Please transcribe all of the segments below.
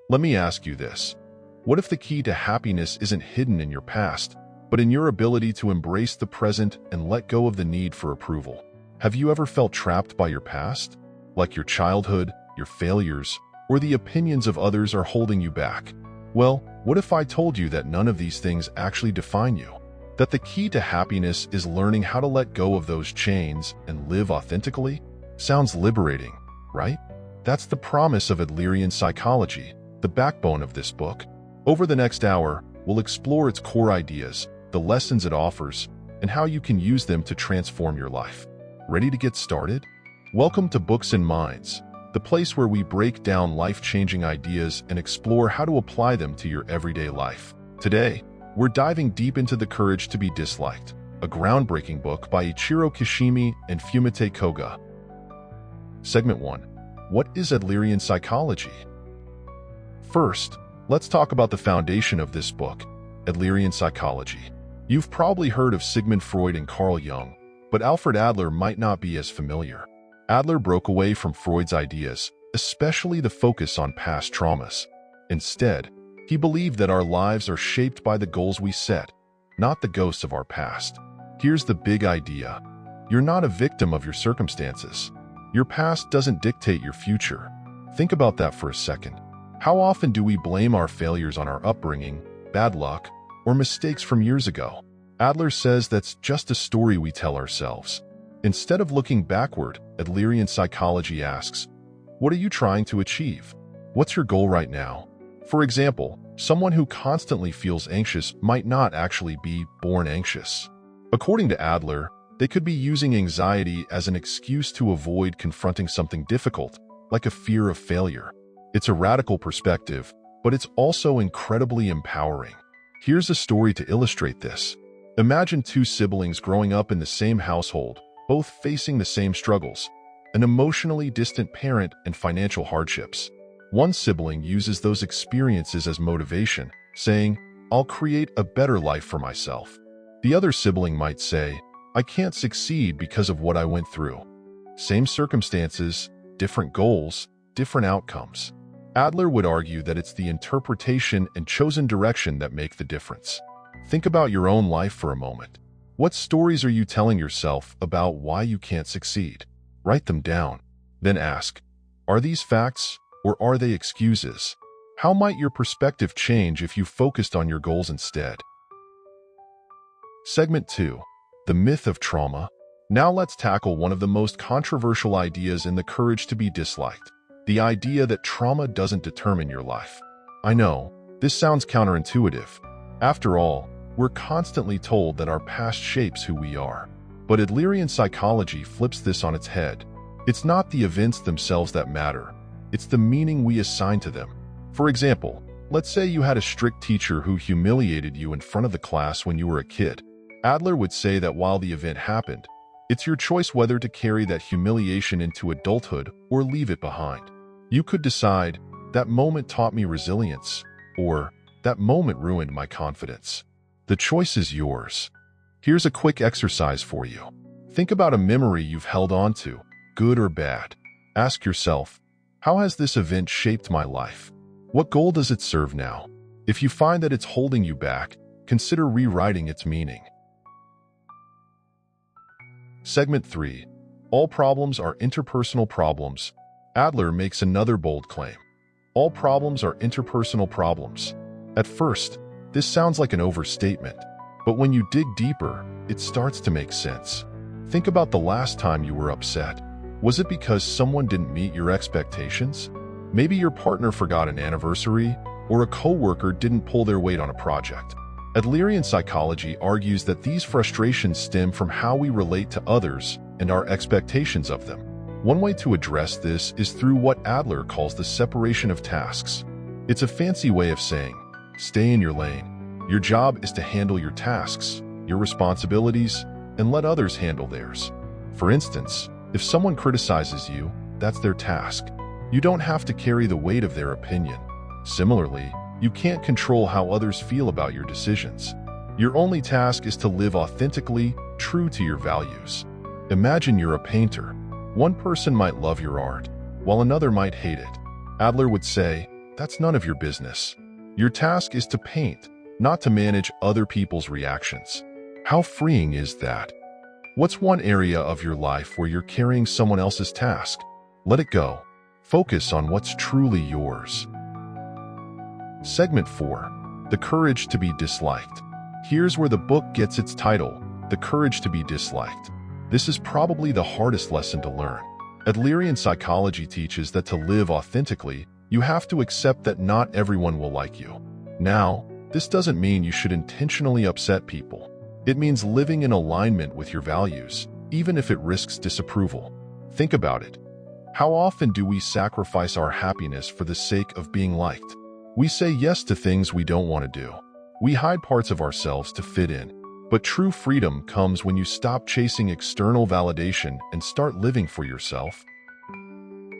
Let me ask you this. What if the key to happiness isn't hidden in your past, but in your ability to embrace the present and let go of the need for approval? Have you ever felt trapped by your past? Like your childhood, your failures, or the opinions of others are holding you back? Well, what if I told you that none of these things actually define you? That the key to happiness is learning how to let go of those chains and live authentically? Sounds liberating, right? That's the promise of Adlerian psychology, the backbone of this book. Over the next hour, we'll explore its core ideas, the lessons it offers, and how you can use them to transform your life. Ready to get started? Welcome to Books and Minds, the place where we break down life-changing ideas and explore how to apply them to your everyday life. Today, we're diving deep into The Courage to be Disliked, a groundbreaking book by Ichiro Kishimi and Fumitake Koga. Segment 1. What is Adlerian psychology? First, let's talk about the foundation of this book, Adlerian psychology. You've probably heard of Sigmund Freud and Carl Jung, but Alfred Adler might not be as familiar. Adler broke away from Freud's ideas, especially the focus on past traumas. Instead, he believed that our lives are shaped by the goals we set, not the ghosts of our past. Here's the big idea. You're not a victim of your circumstances. Your past doesn't dictate your future. Think about that for a second. How often do we blame our failures on our upbringing, bad luck, or mistakes from years ago? Adler says that's just a story we tell ourselves. Instead of looking backward, Adlerian psychology asks, what are you trying to achieve? What's your goal right now? For example, someone who constantly feels anxious might not actually be born anxious. According to Adler, they could be using anxiety as an excuse to avoid confronting something difficult, like a fear of failure. It's a radical perspective, but it's also incredibly empowering. Here's a story to illustrate this. Imagine two siblings growing up in the same household, both facing the same struggles, an emotionally distant parent and financial hardships. One sibling uses those experiences as motivation, saying, "I'll create a better life for myself." The other sibling might say, "I can't succeed because of what I went through." Same circumstances, different goals, different outcomes. Adler would argue that it's the interpretation and chosen direction that make the difference. Think about your own life for a moment. What stories are you telling yourself about why you can't succeed? Write them down. Then ask, are these facts or are they excuses? How might your perspective change if you focused on your goals instead? Segment 2. The myth of trauma. Now let's tackle one of the most controversial ideas in The Courage to be Disliked. The idea that trauma doesn't determine your life. I know, this sounds counterintuitive. After all, we're constantly told that our past shapes who we are. But Adlerian psychology flips this on its head. It's not the events themselves that matter. It's the meaning we assign to them. For example, let's say you had a strict teacher who humiliated you in front of the class when you were a kid. Adler would say that while the event happened, it's your choice whether to carry that humiliation into adulthood or leave it behind. You could decide, that moment taught me resilience, or that moment ruined my confidence. The choice is yours. Here's a quick exercise for you. Think about a memory you've held on to, good or bad. Ask yourself, how has this event shaped my life? What goal does it serve now? If you find that it's holding you back, consider rewriting its meaning. Segment 3. All problems are interpersonal problems. Adler makes another bold claim. All problems are interpersonal problems. At first, this sounds like an overstatement, but when you dig deeper, it starts to make sense. Think about the last time you were upset. Was it because someone didn't meet your expectations? Maybe your partner forgot an anniversary, or a coworker didn't pull their weight on a project. Adlerian psychology argues that these frustrations stem from how we relate to others and our expectations of them. One way to address this is through what Adler calls the separation of tasks. It's a fancy way of saying, stay in your lane. Your job is to handle your tasks, your responsibilities, and let others handle theirs. For instance, if someone criticizes you, that's their task. You don't have to carry the weight of their opinion. Similarly, you can't control how others feel about your decisions. Your only task is to live authentically, true to your values. Imagine you're a painter. One person might love your art, while another might hate it. Adler would say, that's none of your business. Your task is to paint, not to manage other people's reactions. How freeing is that? What's one area of your life where you're carrying someone else's task? Let it go. Focus on what's truly yours. Segment 4. The Courage to be Disliked. Here's where the book gets its title, The Courage to be Disliked. This is probably the hardest lesson to learn. Adlerian psychology teaches that to live authentically, you have to accept that not everyone will like you. Now, this doesn't mean you should intentionally upset people. It means living in alignment with your values, even if it risks disapproval. Think about it. How often do we sacrifice our happiness for the sake of being liked? We say yes to things we don't want to do. We hide parts of ourselves to fit in. But true freedom comes when you stop chasing external validation and start living for yourself.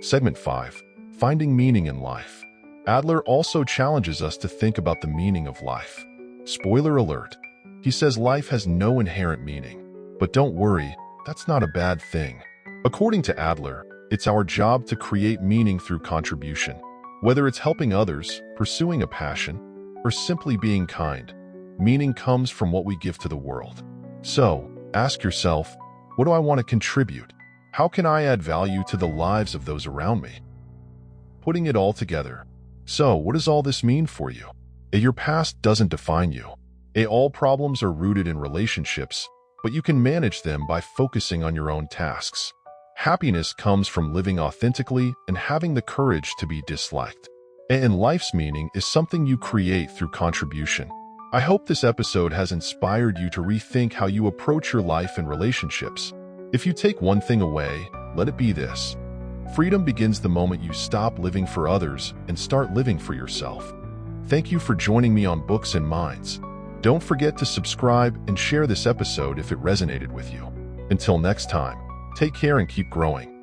Segment 5. Finding Meaning in Life. Adler also challenges us to think about the meaning of life. Spoiler alert. He says life has no inherent meaning. But don't worry, that's not a bad thing. According to Adler, it's our job to create meaning through contribution. Whether it's helping others, pursuing a passion, or simply being kind, meaning comes from what we give to the world. So, ask yourself, what do I want to contribute? How can I add value to the lives of those around me? Putting it all together. So, what does all this mean for you? Your past doesn't define you. All problems are rooted in relationships, but you can manage them by focusing on your own tasks. Happiness comes from living authentically and having the courage to be disliked. And life's meaning is something you create through contribution. I hope this episode has inspired you to rethink how you approach your life and relationships. If you take one thing away, let it be this. Freedom begins the moment you stop living for others and start living for yourself. Thank you for joining me on Books and Minds. Don't forget to subscribe and share this episode if it resonated with you. Until next time, take care and keep growing.